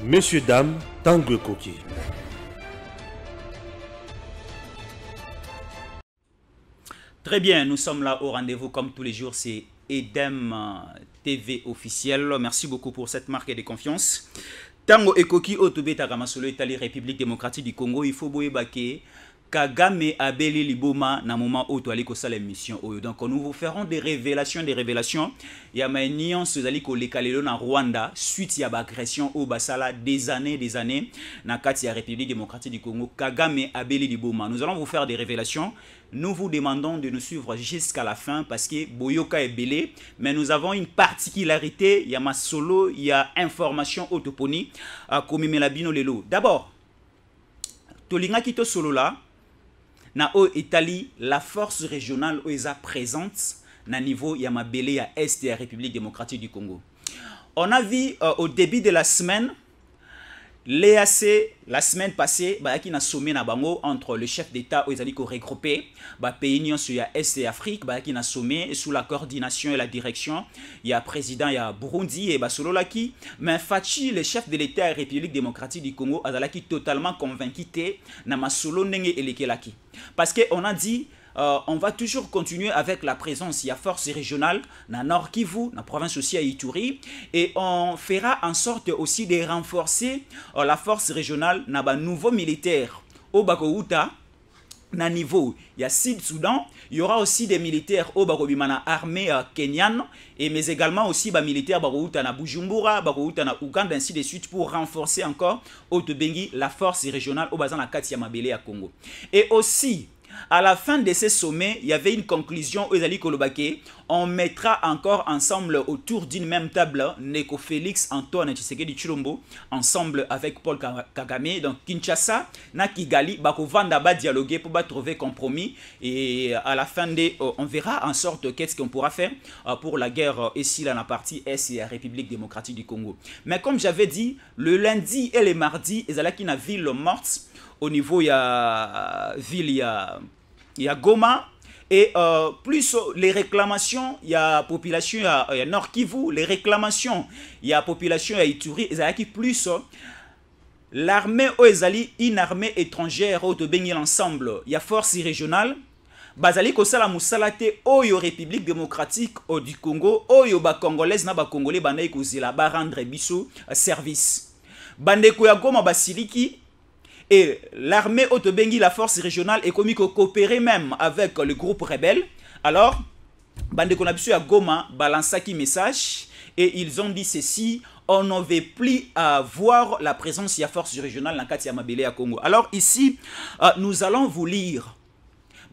Messieurs, dames, Tangue Koki. Très bien, nous sommes là au rendez-vous comme tous les jours, c'est Edem TV officiel. Merci beaucoup pour cette marque de confiance. Tango Ekoki Otobé Tagamasolo Italie République démocratique du Congo, il faut boyebake Kagame Abeli Liboma na moment où tu allais ko sala émission. Donc nous vous ferons des révélations. Il y a ma nuance aux alliés les Kalelo na Rwanda suite à l'agression au Basala des années na kati ya République démocratique du Congo. Kagame Abeli Liboma. Nous allons vous faire des révélations. Nous vous demandons de nous suivre jusqu'à la fin parce que Boyoka est belé, mais nous avons une particularité. Il y a ma solo, il y a information autoponi comme Melabino Lelo. D'abord, Tolinga Kito solo là. Na o Italie, la force régionale est présente na niveau Yamabele à Est de la République démocratique du Congo. On a vu au début de la semaine, l'EAC, la semaine passée, qui a sommé na bango entre le chef d'État aux alliés regroupés, pays union sur Est et Afrique, qui a sommé sous la coordination et la direction, il y a président, il y a Burundi et Basolo Laki, mais Fachi, le chef de l'État et la République démocratique du Congo, a totalement convaincu na masolo nenge elekelaki. Parce qu'on a dit, on va toujours continuer avec la présence, il y a force régionale, dans Nord Kivu, dans la province aussi à Ituri, et on fera en sorte aussi de renforcer la force régionale dans les nouveaux militaires au Bakouta, dans niveau, il y a Sud-Soudan, il y aura aussi des militaires au Bakobimana armée kenyane, mais également aussi des militaires Bakouta na Bujumbura, Bakouta na Uganda, ainsi de suite, pour renforcer encore au Tebengi la force régionale au Bazan à Katia Mabele à Congo. Et aussi, à la fin de ces sommets, il y avait une conclusion aux alliés Kolobake. On mettra encore ensemble autour d'une même table Neko Félix, Antoine Tshisekedi Tshilombo, ensemble avec Paul Kagame. Donc Kinshasa, na Kigali, Bakovanda ba dialoguer pour trouver compromis. Et à la fin on verra en sorte qu'est-ce qu'on pourra faire pour la guerre ici dans la partie Est et la République démocratique du Congo. Mais comme j'avais dit, le lundi et le mardi, ils allaient une ville morte. Au niveau, il y a ville, il y a Goma. Et plus les réclamations, il y a population, il y a Nord Kivu. Les réclamations, il y a population, il y a Ituri. Il y a plus l'armée Oezali, une armée étrangère au Tobengil ensemble. Il y a force régionale. Bazali Kosala Moussalate, Oyo République démocratique du Congo, Oyo ba Congolaise, na ba Congolais, Banaï Kozila, ba rendre biso service. Bandeko ya Goma Basiliki. Et l'armée Otobengi, la force régionale, est commis coopérer même avec le groupe rebelle. Alors, Bande Konabisu à Goma balance qui message et ils ont dit ceci: on ne veut plus voir la présence de la force régionale dans Katia Mabele à Congo. Alors ici, nous allons vous lire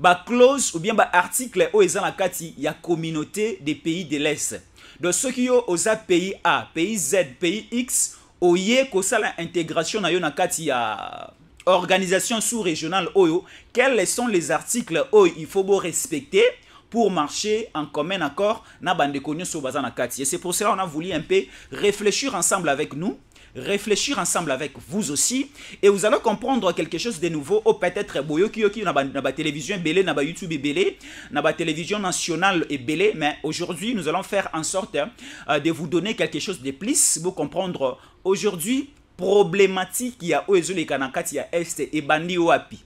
la clause ou bien l'article où il y a la communauté des pays de l'Est. De ceux qui ont pays A, pays Z, pays X, oye kosala intégration na yo na Katia organisation sous-régionale Oyo, quels sont les articles Oyo il faut respecter pour marcher en commun accord na bande konyo so bazana kati. Et c'est pour cela qu'on a voulu un peu réfléchir ensemble avec nous, réfléchir ensemble avec vous aussi, et vous allez comprendre quelque chose de nouveau. Ou peut-être boyo ki na ba télévision belé, na ba YouTube belé, na ba télévision nationale et belé, mais aujourd'hui nous allons faire en sorte de vous donner quelque chose de plus pour comprendre aujourd'hui problématique il y a Oezole Kanakati ya Est et Bandi Oapi.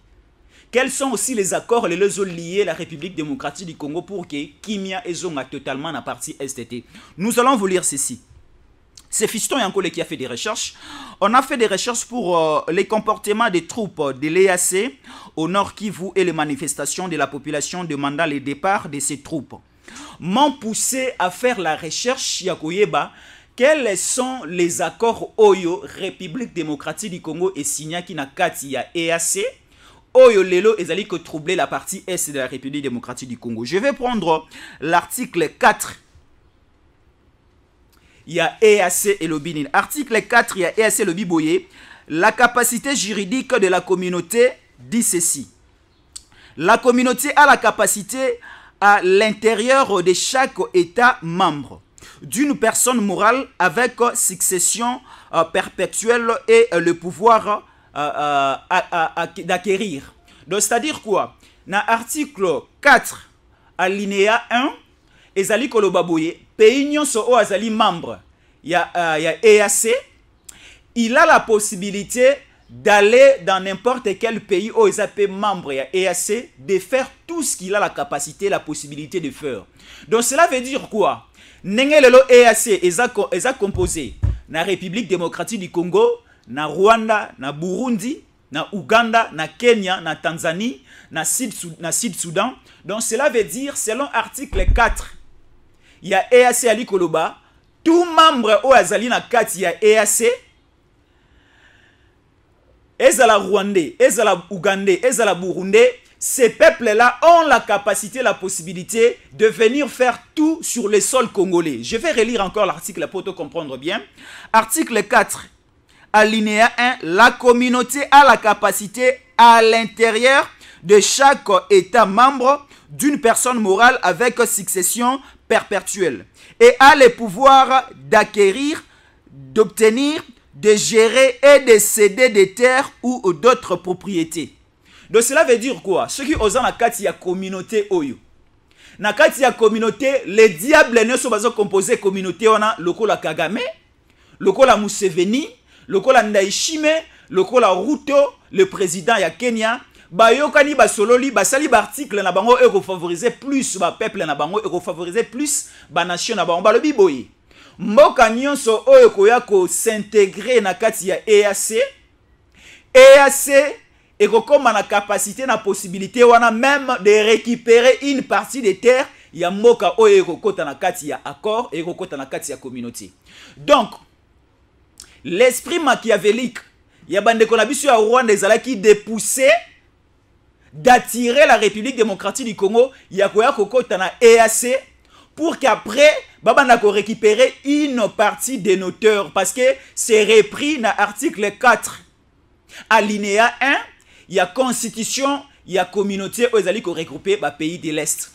Quels sont aussi les accords les liés à la République démocratique du Congo pour que Kimia Ezonga totalement la partie STT. Nous allons vous lire ceci. C'est Fiston Yankole qui a fait des recherches. On a fait des recherches pour les comportements des troupes de l'EAC au Nord Kivu et les manifestations de la population demandant le départ de ces troupes. M'ont poussé à faire la recherche Yakoyeba. Quels sont les accords Oyo, République démocratique du Congo et Signaki na kati ya EAC? Oyo lelo ezali que troubler la partie Est de la République démocratique du Congo. Je vais prendre l'article 4. Il y a EAC et Lobinin. Article 4, il y a EAC et Lobiboye. La capacité juridique de la communauté dit ceci. La communauté a la capacité à l'intérieur de chaque État membre d'une personne morale avec succession perpétuelle et le pouvoir d'acquérir. Donc, c'est-à-dire quoi? Dans l'article 4, alinéa 1, ezali kolobaboye, pays nyonso o azali membre, il y a EAC, il a la possibilité d'aller dans n'importe quel pays où ils appellent membre EAC, de faire tout ce qu'il a la capacité, la possibilité de faire. Donc cela veut dire quoi? Nengelelo EAC est composé na République démocratique du Congo, na Rwanda, na Burundi, na Uganda, na Kenya, na Tanzanie, na Sud-Soudan. Donc cela veut dire, selon article 4, il y a EAC Ali Koloba, tout membre au Azali na 4, il y a EAC, ezala Rwandais, ezala Ougandais, ezala Burundais, ces peuples-là ont la capacité, la possibilité de venir faire tout sur le sol congolais. Je vais relire encore l'article pour te comprendre bien. Article 4, alinéa 1, la communauté a la capacité à l'intérieur de chaque État membre d'une personne morale avec succession perpétuelle et a le pouvoir d'acquérir, d'obtenir, de gérer et de céder des terres ou d'autres propriétés. Donc cela veut dire quoi? Ceux qui osent la carte, il y a communauté oyo. Na carte, il y a communauté, les diables ne sont pas composés communauté, on a lokola Kagame, lokola Museveni, lokola Ndayishime, lokola Ruto, le président ya Kenya. Bayokani basololi basali ba article na bango eko favoriser plus ba peuple na bango eko favoriser plus ba nation na bango balobi boye. Mboka nyonso oyo koya ko s'intégrer na kati ya EAC. EAC et comme on a capacité, la possibilité, on a même de récupérer une partie des terres. Il y a moka o ekokota na kati ya accord et ekokota na kati ya communauté. Donc, l'esprit machiavélique, il y a bande konabisu ya Rwanda ezalaki de pousser, d'attirer la République démocratique du Congo, il y a koya kokota na EAC pour qu'après, babana ko récupérer une partie de nos terres parce que c'est repris dans l'article 4, alinéa 1. Il y a constitution, il y a communauté où ils allaient regrouper les pays de l'Est.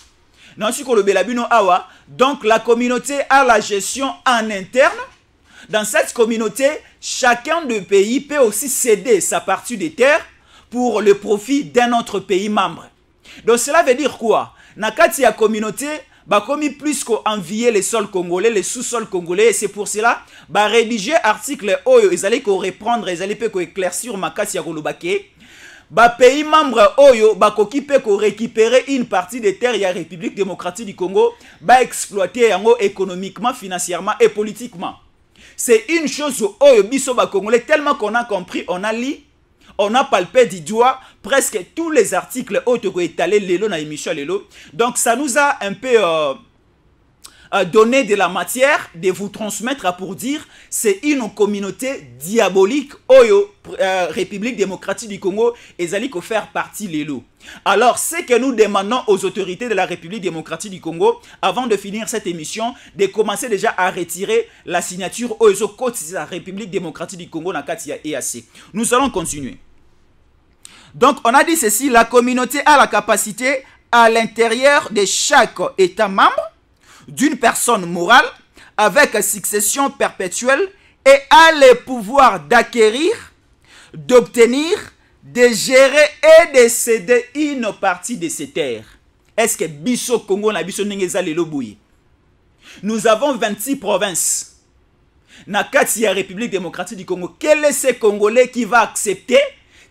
Donc la communauté a la gestion en interne. Dans cette communauté, chacun des pays peut aussi céder sa partie des terres pour le profit d'un autre pays membre. Donc cela veut dire quoi? Nakati ya communauté, bah comme plus qu'envier les sols congolais, les sous-sols congolais, et c'est pour cela, bah rédiger article oyo, ils allaient reprendre, ils allaient éclaircir makati ya kolobake. Ba pays membre oyo ba koki pe ko récupérer une partie des terres ya République démocratique du Congo ba exploiter yango économiquement, financièrement et politiquement. C'est une chose oyo biso ba congolais tellement qu'on a compris, on a lu, on a palpé du doigt presque tous les articles oyo ko étalé lelo na émission lelo. Donc ça nous a un peu donner de la matière, de vous transmettre pour dire c'est une communauté diabolique oyo République démocratique du Congo et allez faire partie lelo. Alors ce que nous demandons aux autorités de la République démocratique du Congo avant de finir cette émission, de commencer déjà à retirer la signature oyo côté de la République démocratique du Congo na kati ya EAC. Nous allons continuer. Donc on a dit ceci, la communauté a la capacité à l'intérieur de chaque État membre d'une personne morale avec succession perpétuelle et a le pouvoir d'acquérir, d'obtenir, de gérer et de céder une partie de ces terres. Est-ce que biso Congo na biso nengeza lelo boui? Nous avons 26 provinces. Na kati ya République démocratique du Congo, quel est ce Congolais qui va accepter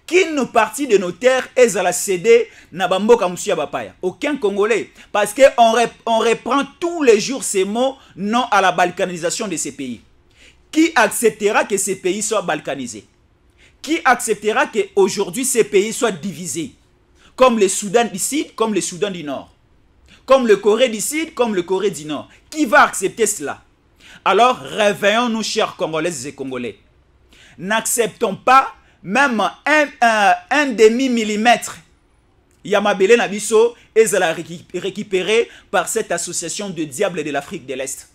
qu'une partie de nos terres est à la céder na bamboka musuya bapaya? Aucun Congolais. Parce qu'on reprend tous les jours ces mots non à la balkanisation de ces pays. Qui acceptera que ces pays soient balkanisés? Qui acceptera qu'aujourd'hui ces pays soient divisés? Comme le Soudan du Sud, comme le Soudan du Nord. Comme le Corée du Sud, comme le Corée du Nord. Qui va accepter cela? Alors réveillons-nous, chers Congolaises et Congolais. N'acceptons pas même un demi-millimètre Yamabele Nabiso est récupéré par cette association de diables de l'Afrique de l'Est.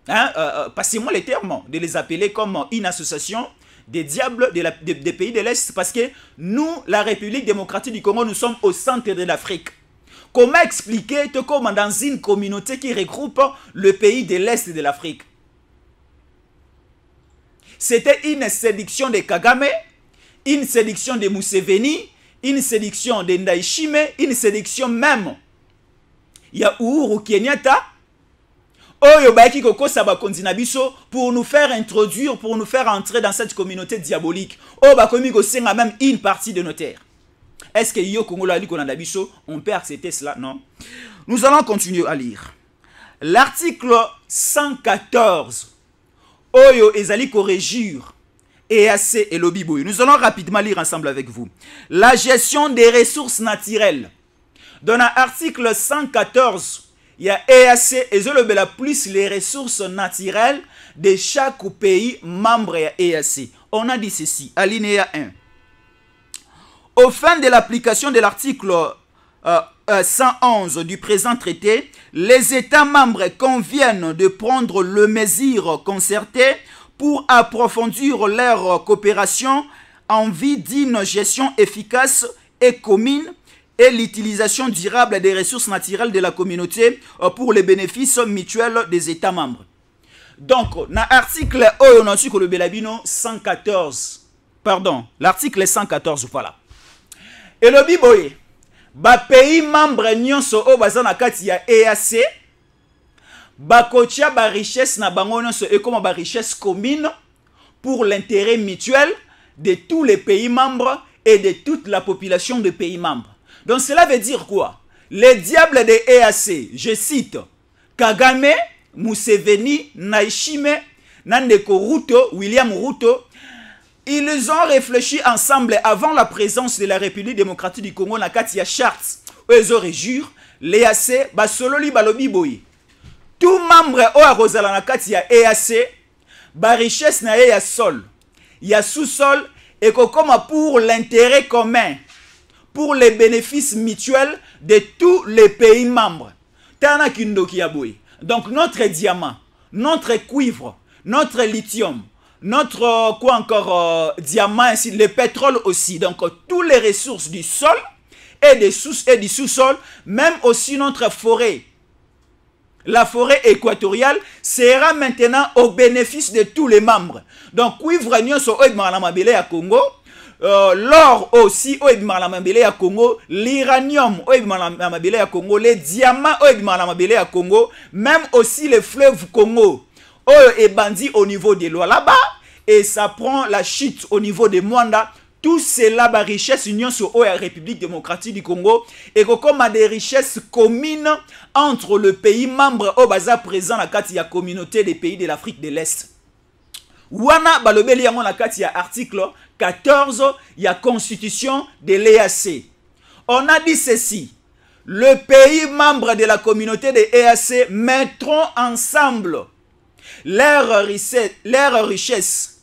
Passez-moi les termes de les appeler comme une association des diables des pays de l'Est, parce que nous, la République démocratique du Congo, nous sommes au centre de l'Afrique. Comment expliquer comment dans une communauté qui regroupe le pays de l'Est de l'Afrique? C'était une séduction de Kagame, une séduction de Museveni, une séduction de Ndayishime, une séduction même. Il y a Uhuru Kenyatta. Oyo bayaki kokosa bakonzi na biso pour nous faire introduire, pour nous faire entrer dans cette communauté diabolique. Oyo bakomi kosenga même une partie de nos terres. Est-ce que yo Congolo ali konanda biso, on peut accepter cela? Non. Nous allons continuer à lire. L'article 114. Oyo ezali ko régir EAC et Lobiboy. Nous allons rapidement lire ensemble avec vous. La gestion des ressources naturelles. Dans l'article 114, il y a EAC et Zolobela plus les ressources naturelles de chaque pays membre de EAC. On a dit ceci, alinéa 1. Au fin de l'application de l'article 111 du présent traité, les États membres conviennent de prendre les mesures concertées pour approfondir leur coopération en vue d'une gestion efficace et commune et l'utilisation durable des ressources naturelles de la communauté pour les bénéfices mutuels des États membres. Donc, dans l'article 114, pardon, l'article 114, voilà. Et le biboye, ba pays membre nyonso o bazana kati ya EAC, ba kotia ba richesse na bango nyonso et comme ba richesse commune pour l'intérêt mutuel de tous les pays membres et de toute la population des pays membres. Donc cela veut dire quoi? Les diables de EAC, je cite, Kagame, Museveni, Naishime, Nandeko Ruto, William Ruto, ils ont réfléchi ensemble avant la présence de la République démocratique du Congo na kati ya charte. Ils ont rejure, l'EAC, basololi balobi boy. Tout membre o arozala na kati ya EAC, ba richesse na ya sol, ya sous-sol, et comme pour l'intérêt commun, pour les bénéfices mutuels de tous les pays membres. Tana kindoki ya boy. Donc notre diamant, notre cuivre, notre lithium, notre quoi encore diamant ainsi, le pétrole aussi, donc tous les ressources du sol et du sous-sol, même aussi notre forêt, la forêt équatoriale sera maintenant au bénéfice de tous les membres. Donc cuivre nyonso oibmalamabele ya Congo, l'or aussi oibmalamabele ya Congo, l'uranium oibmalamabele ya Congo, les diamants oibmalamabele ya Congo, même aussi le fleuve Congo. Et bandit au niveau des lois là-bas, et ça prend la chute au niveau des Mwanda. Tout cela, la richesse union sur la République démocratique du Congo, et comme a des richesses communes entre le pays membre au bazar présent la carte, il y a communauté des pays de l'Afrique de l'Est. Wana balobeli yango la carte, il y a article 14, il y a constitution de l'EAC. On a dit ceci. Le pays membre de la communauté de l'EAC mettront ensemble leurs richesses,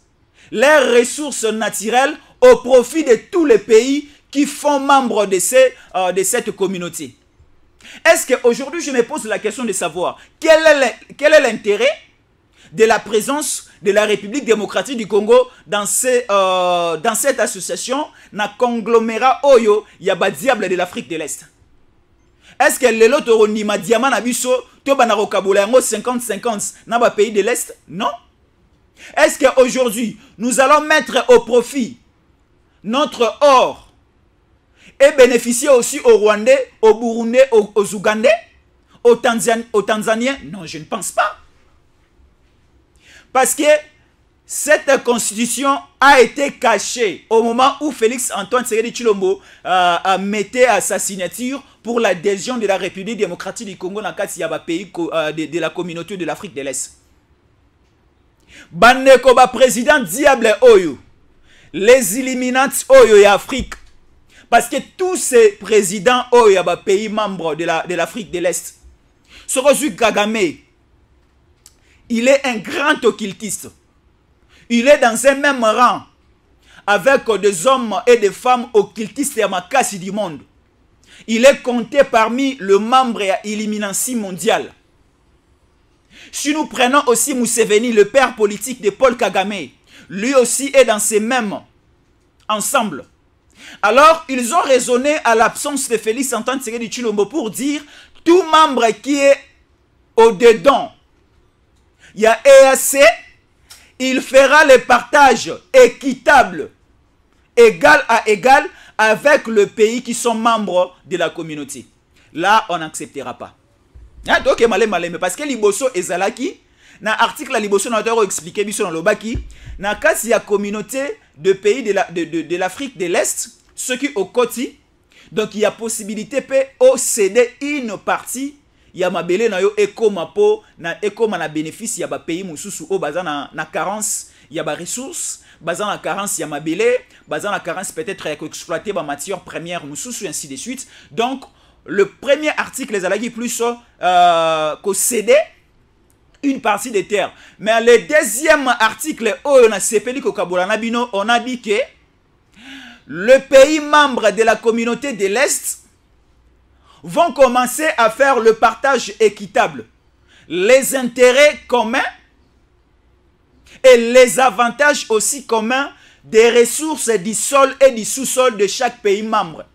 leurs ressources naturelles au profit de tous les pays qui font membre de cette communauté. Est-ce qu'aujourd'hui, je me pose la question de savoir quel est l'intérêt de la présence de la République démocratique du Congo dans cette association, na conglomérat Oyo, Yaba Diable de l'Afrique de l'Est? Est-ce que les autres Nima Diamant Abisso, Tobanaro Kabolango 50-50 dans le pays de l'Est? Non. Est-ce qu'aujourd'hui, nous allons mettre au profit notre or et bénéficier aussi aux Rwandais, aux Burundais, aux Ougandais, aux Tanzaniens? Non, je ne pense pas. Parce que cette constitution a été cachée au moment où Félix Antoine Tshisekedi Tshilombo mettait à sa signature pour l'adhésion de la République démocratique du Congo dans le pays de la communauté de l'Afrique de l'Est. Bandeko ba président diable Oyo, les Illuminati Oyo et Afrique, parce que tous ces présidents Oyo ba pays membres de l'Afrique de l'Est, Sorozu Kagame, il est un grand occultiste. Il est dans un même rang avec des hommes et des femmes occultistes et makasi du monde. Il est compté parmi les membres Illuminati mondial. Si nous prenons aussi Museveni, le père politique de Paul Kagame, lui aussi est dans ces mêmes ensemble. Alors, ils ont raisonné à l'absence de Félix Antoine Tshisekedi Tshilombo pour dire tout membre qui est au-dedans, il y a EAC, il fera le partage équitable, égal à égal, avec le pays qui sont membres de la communauté. Là, on n'acceptera pas. Ah, donc mais parce que liboso ezalaki na article la liboso na auteur expliquer biso dans lobaki na kasi ya communauté de pays de l'Afrique de l'Est, ceux qui au côté, donc il y a possibilité peut au céder une partie ya mabele na yo ekoma po na ekoma na bénéfice ya ba pays mususu o baza na carence ya ba ressources, baza na carence ya mabele, baza na carence peut-être ya exploiter ba matières premières mususu ainsi de suite. Donc le premier article les alagi plus qu'au céder une partie des terres. Mais le deuxième article on a sepeli ko kabolana bino, on a dit que le pays membre de la communauté de l'Est vont commencer à faire le partage équitable, les intérêts communs et les avantages aussi communs des ressources du sol et du sous-sol de chaque pays membre.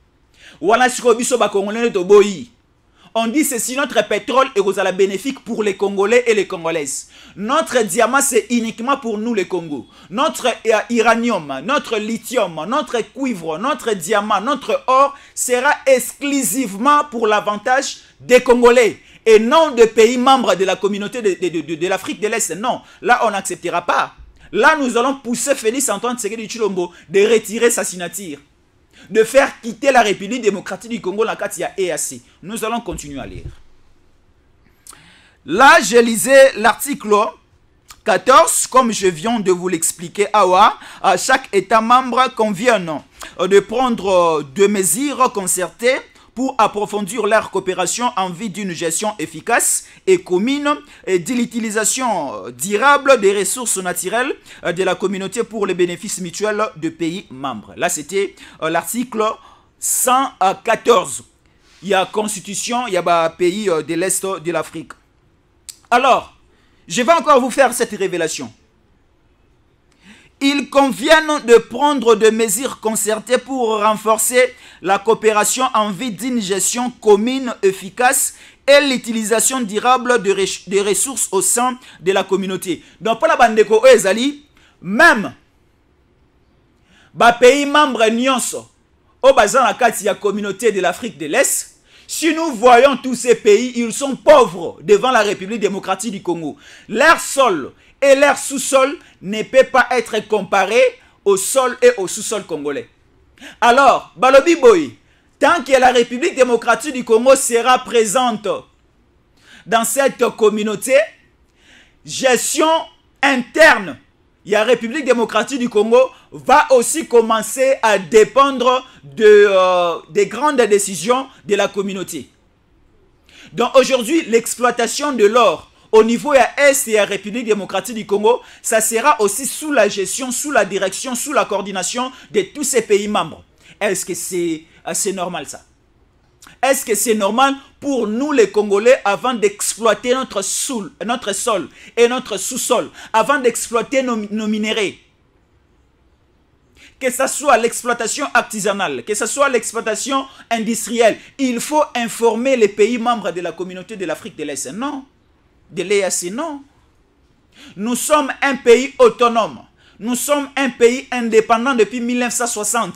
On dit ceci, notre pétrole est bénéfique pour les Congolais et les Congolaises. Notre diamant, c'est uniquement pour nous les Congos. Notre uranium, notre lithium, notre cuivre, notre diamant, notre or sera exclusivement pour l'avantage des Congolais et non des pays membres de la communauté de l'Afrique de l'Est. Non, là on n'acceptera pas. Là nous allons pousser Félix Antoine Tshisekedi Tshilombo de retirer sa signature, de faire quitter la République démocratique du Congo, la Katia EAC. Nous allons continuer à lire. Là, je lisais l'article 14, comme je viens de vous l'expliquer. À chaque État membre convient de prendre des mesures concertées pour approfondir leur coopération en vue d'une gestion efficace et commune et de l'utilisation durable des ressources naturelles de la communauté pour les bénéfices mutuels des pays membres. Là, c'était l'article 114. Il y a constitution, il y a pays de l'Est de l'Afrique. Alors, je vais encore vous faire cette révélation. Il convient de prendre des mesures concertées pour renforcer la coopération en vue d'une gestion commune efficace et l'utilisation durable des ressources au sein de la communauté. Donc, pour la bandeko ezali, même les pays membres nyonso au bazan la carte la communauté de l'Afrique de l'Est, si nous voyons tous ces pays, ils sont pauvres devant la République démocratique du Congo. Leur sol et leur sous-sol ne peut pas être comparé au sol et au sous-sol congolais. Alors, Balobi Boy, tant que la République démocratique du Congo sera présente dans cette communauté, gestion interne, la République démocratique du Congo va aussi commencer à dépendre des grandes décisions de la communauté. Donc aujourd'hui, l'exploitation de l'or au niveau de l'Est et de la République démocratique du Congo, ça sera aussi sous la gestion, sous la direction, sous la coordination de tous ces pays membres. Est-ce que c'est normal ça? Est-ce que c'est normal pour nous les Congolais, avant d'exploiter notre sol et notre sous-sol, avant d'exploiter nos minéraux, que ce soit l'exploitation artisanale, que ce soit l'exploitation industrielle, il faut informer les pays membres de la communauté de l'Afrique de l'Est? Non. De l'EAC, non. Nous sommes un pays autonome. Nous sommes un pays indépendant depuis 1960.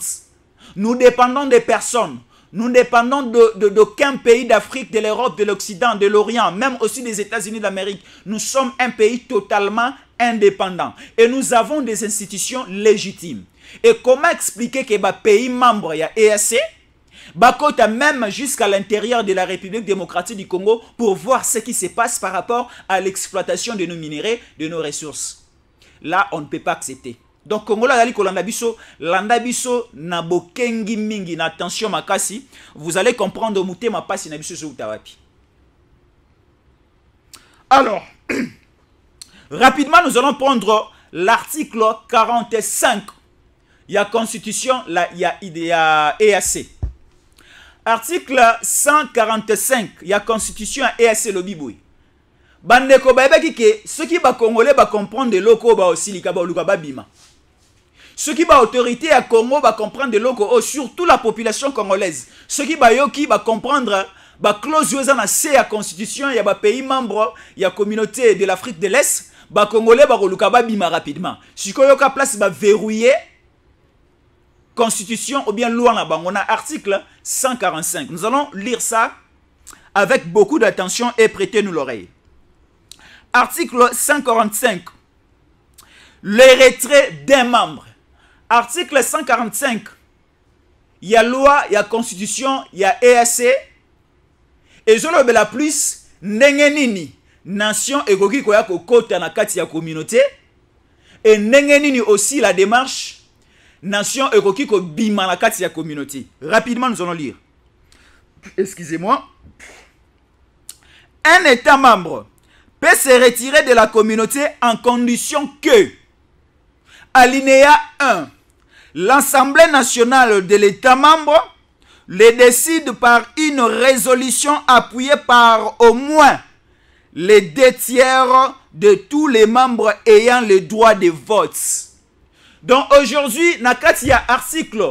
Nous dépendons des personnes. Nous dépendons d'aucun pays d'Afrique, de l'Europe, de l'Occident, de l'Orient, même aussi des États-Unis d'Amérique. Nous sommes un pays totalement indépendant. Et nous avons des institutions légitimes. Et comment expliquer que les pays membres, il y a EAC, Bakota même jusqu'à l'intérieur de la République démocratique du Congo pour voir ce qui se passe par rapport à l'exploitation de nos minéraux, de nos ressources. Là, on ne peut pas accepter. Donc, Congola dali ko landa biso na bokengi mingi na attention makasi, vous allez comprendre mouté ma passe na biso sur tawapi. Alors, rapidement, nous allons prendre l'article 45. Il y a constitution, il y a EAC. Article 145, il y a constitution à EAC Lobiboui. Bandeko baebaki ke ceux qui ba congolais ba comprendre de loko ba aussi lika ba luka ba bima. Ceux qui ba autorité à Congo ba comprendre de loko, surtout la population congolaise. Ceux qui ba yoki ba comprendre ba clause yoza na C à constitution, il y a ba pays membre, il y a communauté de l'Afrique de l'Est, ba congolais ba luka ba bima rapidement. Si ko yoka place ba verrouiller constitution ou bien loi na bango, on a article 145. Nous allons lire ça avec beaucoup d'attention et prêtez-nous l'oreille. Article 145. Le retrait d'un membre. Article 145. Il y a loi, il y a constitution, il y a EAC. Et je le la plus, nengenini, nation et gogi koya ko kota na kati ya communauté. Et nengenini aussi la démarche, nation et gogi ko bima na kati ya communauté. Rapidement, nous allons lire. Excusez-moi. Un État membre peut se retirer de la communauté en condition que, alinéa 1, l'Assemblée nationale de l'État membre le décide par une résolution appuyée par au moins les 2/3 de tous les membres ayant le droit de vote. Donc aujourd'hui, il y a article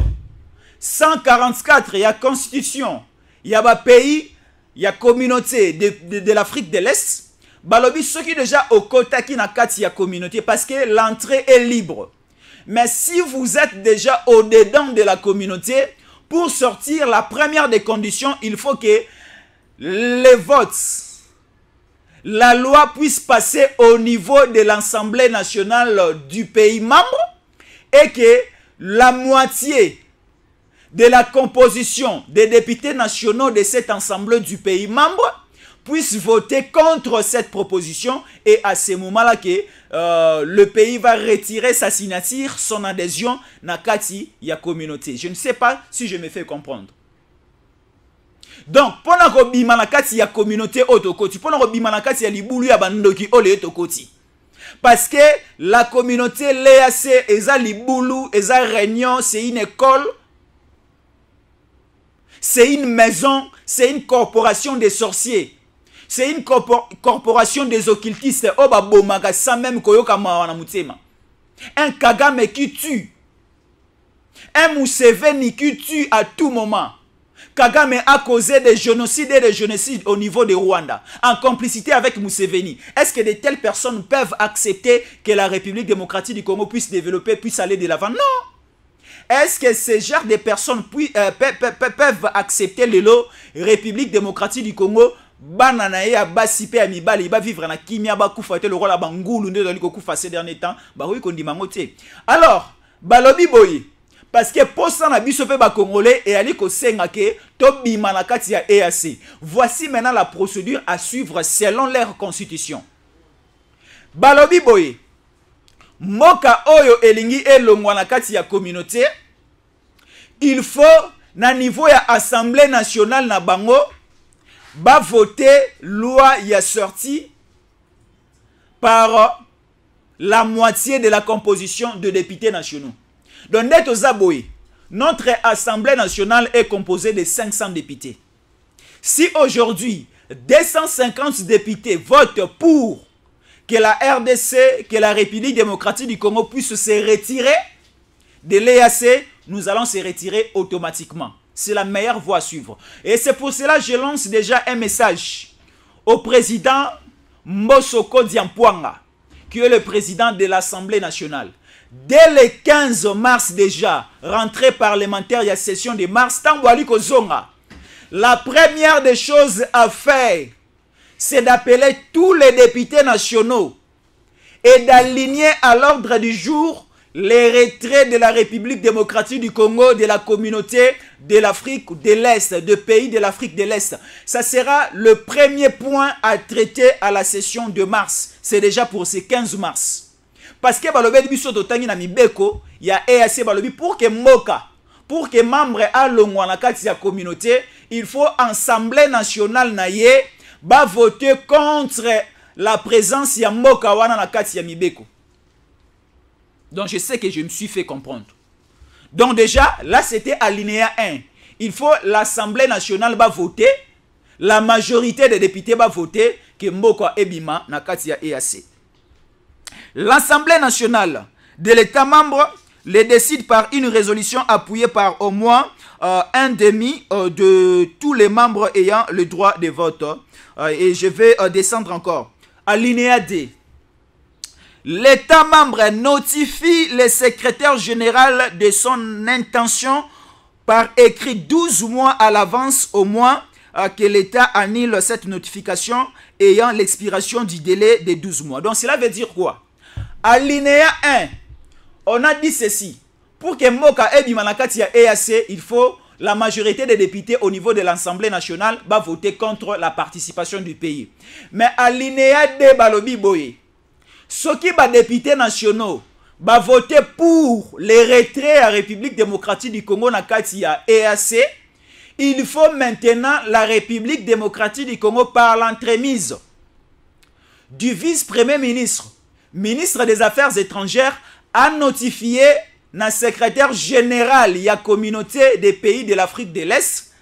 144, il y a constitution, il y a pays, il y a communauté de l'Afrique de l'Est. Balobi ceux qui déjà au quota qui n'a il y a communauté parce que l'entrée est libre. Mais si vous êtes déjà au-dedans de la communauté, pour sortir, la première des conditions, il faut que les votes, la loi puisse passer au niveau de l'Assemblée nationale du pays membre et que la moitié de la composition des députés nationaux de cette assemblée du pays membre puisse voter contre cette proposition et à ce moment-là que le pays va retirer sa signature, son adhésion na kati ya communauté. Je ne sais pas si je me fais comprendre. Donc, pendant que bima na kati ya communauté otokoti, pendant que bima na kati ya libulu ya bandoki ole otokoti. Parce que la communauté l'EAC, eza libulu, eza réunion, c'est une école, c'est une maison, c'est une corporation des sorciers. C'est une corporation des occultistes. Un Kagame qui tue. Un Museveni qui tue à tout moment. Kagame a causé des génocides et des génocides au niveau de Rwanda. En complicité avec Museveni. Est-ce que de telles personnes peuvent accepter que la République démocratique du Congo puisse développer, puisse aller de l'avant? Non. Est-ce que ces genres de personnes peuvent accepter le lot République démocratique du Congo? Bananaye a basipe a mibali ba vivre na kimia ba kufa te le roi la bangulu nde dali ko kufa ces derniers temps ba oui ko ndima ngote. Alors balobi boyi parce que posa na biso pe ba congolais et ali ko senga ke to bima na kati ya EAC. Voici maintenant la procédure à suivre selon leur constitution. Balobi boyi moka oyo elingi elongwa na kati ya communauté, il faut na niveau ya assemblée nationale na bango va voter loi y a sorti par la moitié de la composition de députés nationaux. Donc, notre Assemblée nationale est composée de 500 députés. Si aujourd'hui, 250 députés votent pour que la RDC, que la République démocratique du Congo puisse se retirer de l'EAC, nous allons se retirer automatiquement. C'est la meilleure voie à suivre. Et c'est pour cela que je lance déjà un message au président Mbosoko Diampuanga, qui est le président de l'Assemblée nationale. Dès le 15 mars déjà, rentrée parlementaire, il y a session de mars, la première des choses à faire, c'est d'appeler tous les députés nationaux et d'aligner à l'ordre du jour les retraits de la République démocratique du Congo, de la communauté de l'Afrique de l'Est, de pays de l'Afrique de l'Est. Ça sera le premier point à traiter à la session de mars. C'est déjà pour ce 15 mars. Parce que il y a EAC pour que Moka, pour que membre à la communauté, il faut Assemblée nationale naye va voter contre la présence de Moka wana na kati ya Mibeko. Donc je sais que je me suis fait comprendre. Donc déjà, là c'était alinéa 1. Il faut l'Assemblée nationale va voter, la majorité des députés va voter que Mboko Ebima na kati ya EAC. L'Assemblée nationale de l'État membre le décide par une résolution appuyée par au moins un demi de tous les membres ayant le droit de vote. Et je vais descendre encore. Alinéa D. L'État membre notifie le secrétaire général de son intention par écrit 12 mois à l'avance au moins que l'État annule cette notification ayant l'expiration du délai de 12 mois. Donc cela veut dire quoi? Alinéa 1, on a dit ceci. Pour que Moka et Bimanakati a EAC, il faut la majorité des députés au niveau de l'Assemblée nationale va voter contre la participation du pays. Mais alinéa 2, balobi boye. Ceux qui sont députés nationaux va voter pour les retraits à la République démocratique du Congo Nakati à EAC. Il faut maintenant la République démocratique du Congo par l'entremise du vice-premier ministre, ministre des Affaires étrangères, a notifié na secrétaire général de la communauté des pays de l'Afrique de l'Est,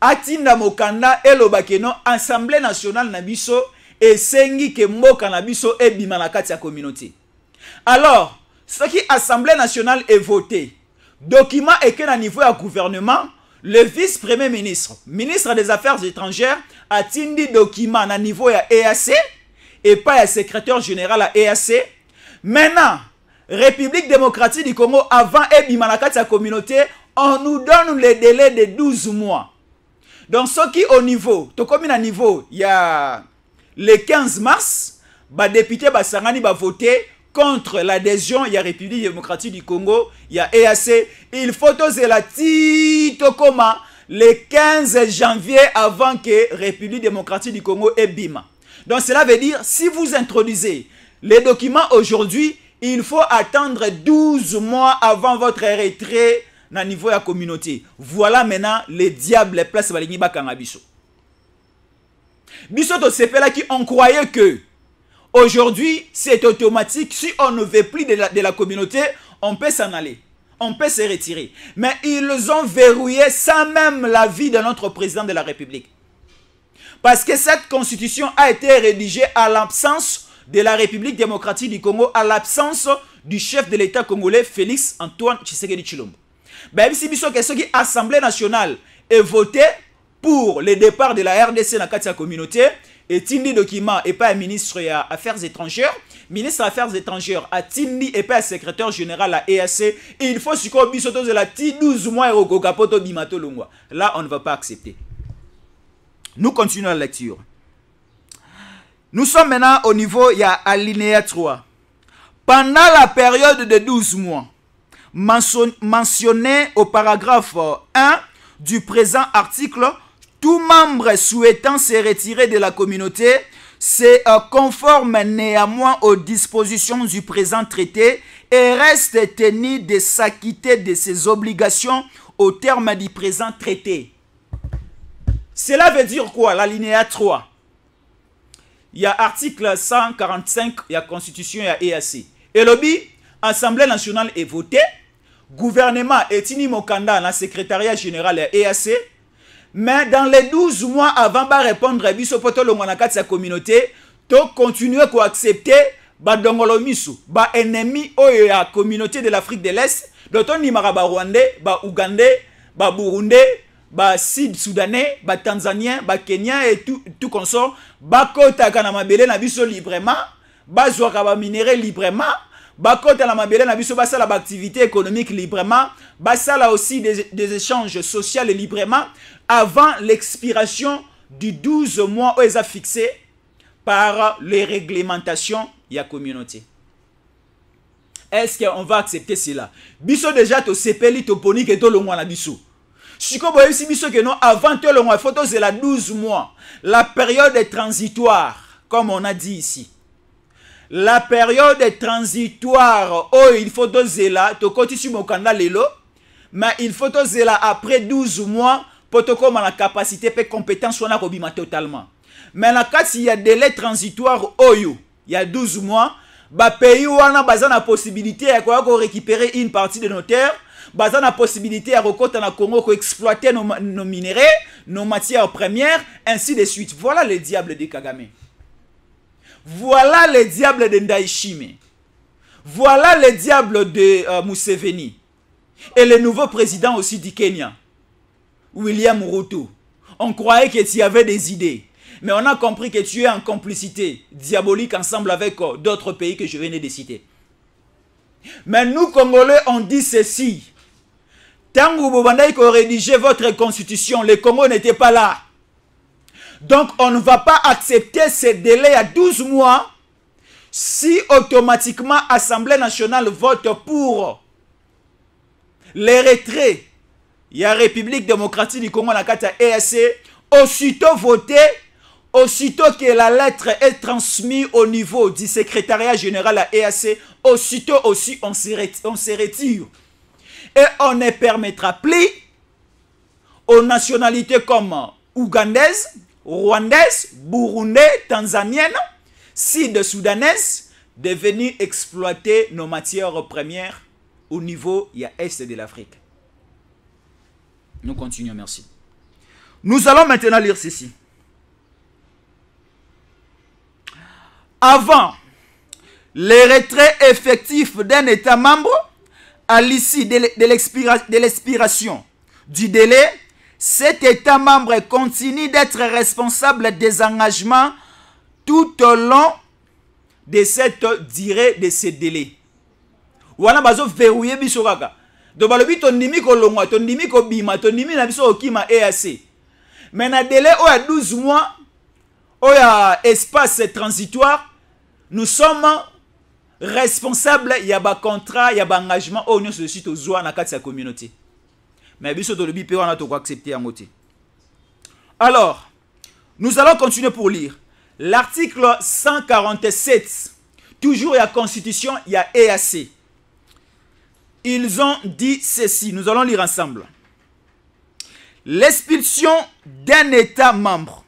Atinda Mokanda et Lobakeno, Assemblée nationale Nabiso, et Sengi Kemboka Nabiso et Bimanakati la communauté. Alors, ce qui Assemblée nationale est voté, document est que à niveau du gouvernement, le vice-premier ministre, ministre des Affaires étrangères, a tindi document à niveau de EAC et pas à secrétaire général à EAC. Maintenant, République démocratique du Congo, avant et Bimanakati la communauté, on nous donne le délai de 12 mois. Donc, ce qui au niveau, tout comme à niveau, il y a le 15 mars, les députés Basangani va voter contre l'adhésion, il y a République démocratique du Congo, il y a EAC. Il faut oser la tito comment le 15 janvier avant que République démocratique du Congo ait BIMA. Donc cela veut dire, si vous introduisez les documents aujourd'hui, il faut attendre 12 mois avant votre retrait au niveau de la communauté. Voilà maintenant les diables, les places balingi bakanga biso. Biso to sepela qui on croyait que aujourd'hui c'est automatique. Si on ne veut plus de la communauté, on peut s'en aller. On peut se retirer. Mais ils ont verrouillé sans même l'avis de notre président de la République. Parce que cette constitution a été rédigée à l'absence de la République démocratique du Congo, à l'absence du chef de l'État congolais, Félix Antoine Tshisekedi Tshilombo. Ben, si biso que ce qui Assemblée nationale est voté pour le départ de la RDC dans la communauté, et Tindi document et pas un ministre des Affaires étrangères, ministre des Affaires étrangères à Tindi et pas un secrétaire général à EAC, il faut ce qu'on biso de la 12 mois et au capoto bimato longwa. Là, on ne va pas accepter. Nous continuons la lecture. Nous sommes maintenant au niveau, il y a alinéa 3. Pendant la période de 12 mois, mentionné au paragraphe 1 du présent article, tout membre souhaitant se retirer de la communauté se conforme néanmoins aux dispositions du présent traité et reste tenu de s'acquitter de ses obligations au terme du présent traité. Cela veut dire quoi, l'alinéa 3? Il y a article 145, il y a Constitution, il y a EAC. Et lobby, Assemblée nationale est votée, gouvernement Etini Mokanda, la secrétariat général est EAC, mais dans les 12 mois avant de répondre à Biso Poto Lomanaka de sa communauté, tu continues à accepter Badongolo Misu, ba ennemi ou la communauté de l'Afrique de l'Est, d'autant ni Maraba Rwandais, ba Ougandais, ba Burundais, ba Sud-Soudanais, ba Tanzanien, ba Kenyan et tout consort, ba kota kana mabele na biso librement, ba zwaka ba minerai librement, ba kota na mabele na biso ba sala ba activité économique librement, ba sala aussi des échanges sociaux librement avant l'expiration du 12 mois où ils ont fixé par les réglementations de la communauté. Est-ce qu'on va accepter cela? Biso déjà to sepeli to poni ke to longwa na biso. Si vous voyez si biso que non avant tout le mois, photo c'est la 12 mois. La période est transitoire, comme on a dit ici. La période est transitoire. Oh, il faut doser là, to koti sur mon canal lelo, mais il faut doser là après 12 mois pour to comme la capacité et compétence on a robima totalement. Mais la cas s'il y a délai transitoire il y a 12 mois, ba pays on a besoin de la possibilité à quoi récupérer une partie de nos terres. Basant la possibilité à recourir dans le Congo pour exploiter nos minéraux, nos matières premières, ainsi de suite. Voilà le diable de Kagame. Voilà le diable de Ndayishime. Voilà le diable de Museveni. Et le nouveau président aussi du Kenya, William Ruto. On croyait que tu avais des idées. Mais on a compris que tu es en complicité diabolique ensemble avec d'autres pays que je venais de citer. Mais nous, Congolais, on dit ceci. Tant que vous avez rédigé votre constitution, le Congo n'était pas là. Donc, on ne va pas accepter ce délai à 12 mois si automatiquement l'Assemblée nationale vote pour les retraits. Il y a République démocratique du Congo, la carte EAC, aussitôt voté, aussitôt que la lettre est transmise au niveau du secrétariat général à EAC, aussitôt aussi on se retire. Et on ne permettra plus aux nationalités comme ougandaises, rwandaises, burundaises, tanzaniennes, sud-soudanaises de venir exploiter nos matières premières au niveau est de l'Afrique. Nous continuons, merci. Nous allons maintenant lire ceci. Avant les retraits effectifs d'un État membre, à l'issue de l'expiration du délai, cet État membre continue d'être responsable des engagements tout au long de cette durée de ce délai. Wana bazo verrouiller biso kaka. Donc balobi ton nimi ko longwa, ton nimi ko bima, ton nimi na biso okima EAC. Mais na délai o ya 12 mois, o ya espace transitoire, nous sommes responsables, il y a ba contrat, il y a ba engagement au nyonso site ozwa na kati ya communauté. Mais biso to lobi pe wana to ko accepter en côté. Alors, nous allons continuer pour lire. L'article 147, toujours il y a constitution, il y a EAC. Ils ont dit ceci, nous allons lire ensemble. L'expulsion d'un État membre.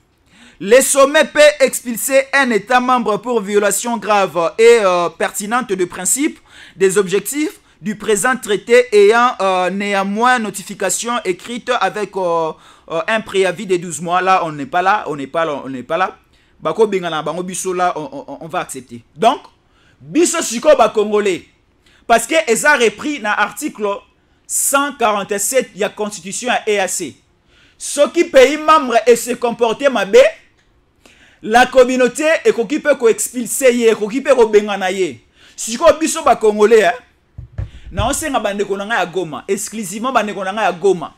Le sommet peut expulser un État membre pour violation grave et pertinente de principe des objectifs du présent traité ayant néanmoins notification écrite avec un préavis de 12 mois. Là, on n'est pas là, on n'est pas là, on n'est pas là. Bako bingana bango biso là, on va accepter. Donc, biso siko ba congolais. Parce que ils ont repris dans l'article 147 de la constitution à EAC. Ceux qui pays membres et se comporter mal, la communauté est qui peut expulser, qui peut bengana ye. Si ko biso ba congolais, na osenga bandeko nanga ya Goma, exclusivement bandeko nanga ya Goma.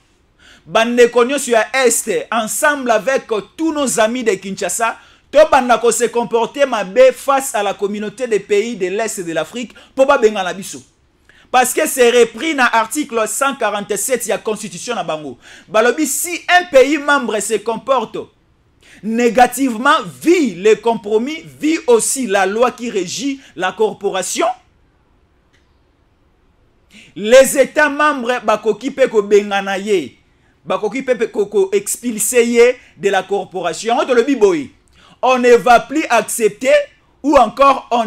Bandeko nyoso ya Est, ensemble avec tous nos amis de Kinshasa, to bandako se comporter mal face à la communauté des pays de l'Est de l'Afrique pour pas bengana biso. Parce que c'est repris dans l'article 147 de la constitution na bango. Balobi, si un pays membre se comporte négativement, vit le compromis, vit aussi la loi qui régit la corporation, les États membres bakoki pe ko bengana ye, bakoki pe ko expulser de la corporation. On ne va plus accepter ou encore on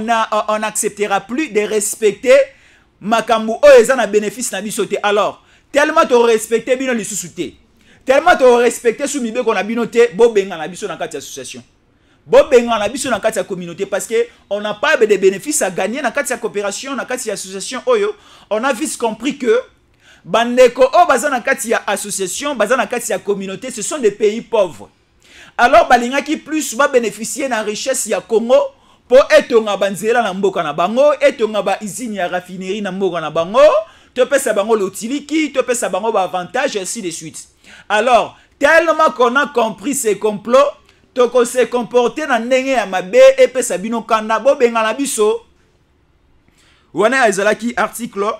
n'acceptera plus de respecter makambu o eza na bénéfice na biso te. Alors, tellement to respecter bino lisusu te. Tellement to respecter sou mibe ko na bino te, bo benga na biso na kati association. Bo benga na biso na kati communauté parce que on n'a pas de bénéfices à gagner na kati coopération, na kati association oyo. On a vite compris que bandeko o baza na kati association, baza na kati communauté, ce sont des pays pauvres. Alors balinga qui plus va bénéficier na richesse ya Congo pour etonga banzela na mboka na bango, etonga ba usine ya raffinerie na mboka na bango, to pesa bango l'utiliki, to pesa bango ba avantage ainsi de suite. Alors, tellement qu'on a compris ces complots, to ko se comporter na ndenge ya mabe et pesa bino kanda bo benga na biso. Wana ezalaki article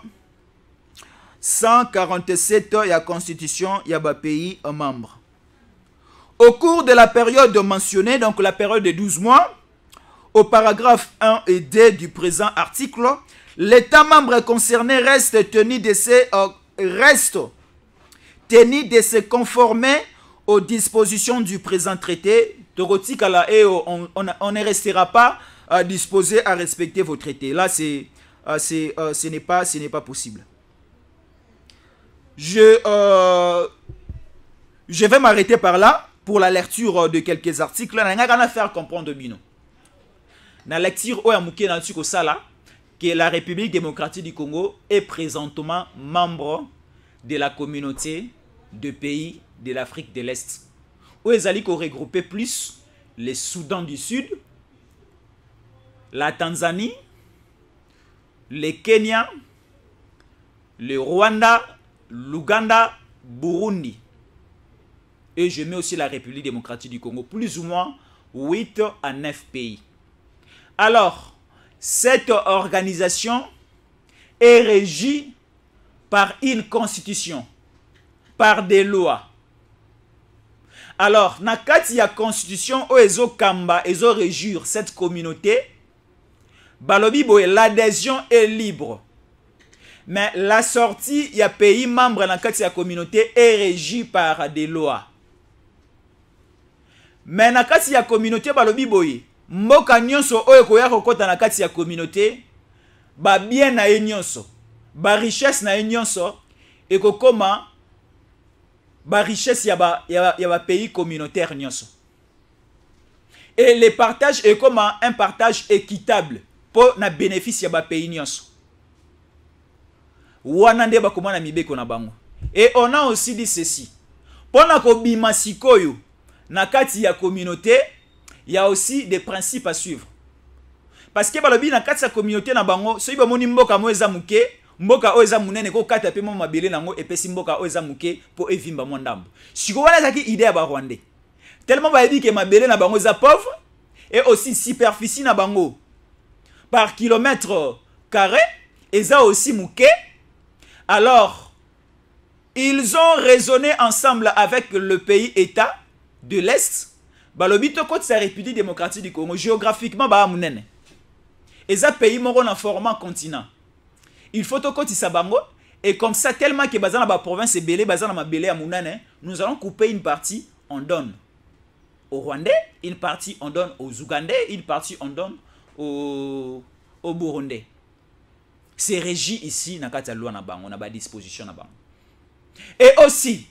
147 ya constitution ya ba pays membre. Au cours de la période mentionnée, donc la période de 12 mois, au paragraphe 1 et 2 du présent article, l'État membre concerné reste tenu de se conformer aux dispositions du présent traité. On ne restera pas disposé à respecter vos traités. Là, ce n'est pas possible. Je vais m'arrêter par là pour la lecture de quelques articles. On va faire comprendre Bino. Dans la lecture que la République démocratique du Congo est présentement membre de la communauté de pays de l'Afrique de l'Est. Où ils allaient regrouper plus les Soudan du Sud, la Tanzanie, le Kenya, le Rwanda, l'Ouganda, Burundi. Et je mets aussi la République démocratique du Congo, plus ou moins 8 à 9 pays. Alors, cette organisation est régie par une constitution, par des lois. Alors, na kati ya constitution o ezo kamba ezo régir cette communauté, balobi boye l'adhésion est libre. Mais la sortie ya pays membre na kati ya communauté est régie par des lois. Mais na kati ya communauté balobi boye, mboka nyonso oyo koya kokota na kati ya communauté, ba bien na ye nyonso, ba richesse na ye nyonso, ekokoma ba richesse ya ba pays communautaire nyonso. Et le partage est comme un partage équitable pour na bénéfice ya ba pays nyonso. Wana nde ba komana mibeko na bango. Et on a aussi dit ceci. Pona ko bima sikoyo na kati ya communauté, il y a aussi des principes à suivre. Parce que balobi na kati ya communauté na bango, so iba moni mboka mo eza muke, mboka oyo eza munene ko kata pe mo mabele nango epesi mboka oyo eza muke po evimba mo ndambo. Siko wana zaki idée ya ba Rwandais. Tellement ba dit que mabele na bango eza pauvre et aussi superficie na bango par kilomètre carré eza aussi muke. Alors ils ont raisonné ensemble avec le pays État de l'Est. Balobi to côté sa République démocratique du Congo géographiquement ba munene. Eza pays moko na format continent. Il faut que tu sabango et comme ça tellement que bazana ba province est belé bazana ma belé à Mounane, nous allons couper une partie, on donne aux Rwandais, une partie on donne aux Ougandais, une partie on donne aux Burundais. C'est régi ici na kati loi na bango, on a ba disposition na bango. Et aussi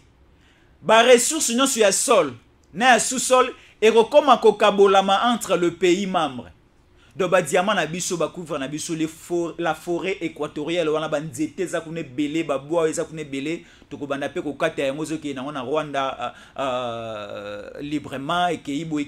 ba ressources non sur sol, na sous-sol et comme kokabolama entre le pays membre. Donc ba diamant na biso ba couvre na biso la forêt équatoriale wana ba nzete za kune belé ba bois eza kune belé to ko banda pe ko kata yango zo ke na Rwanda librement et keibo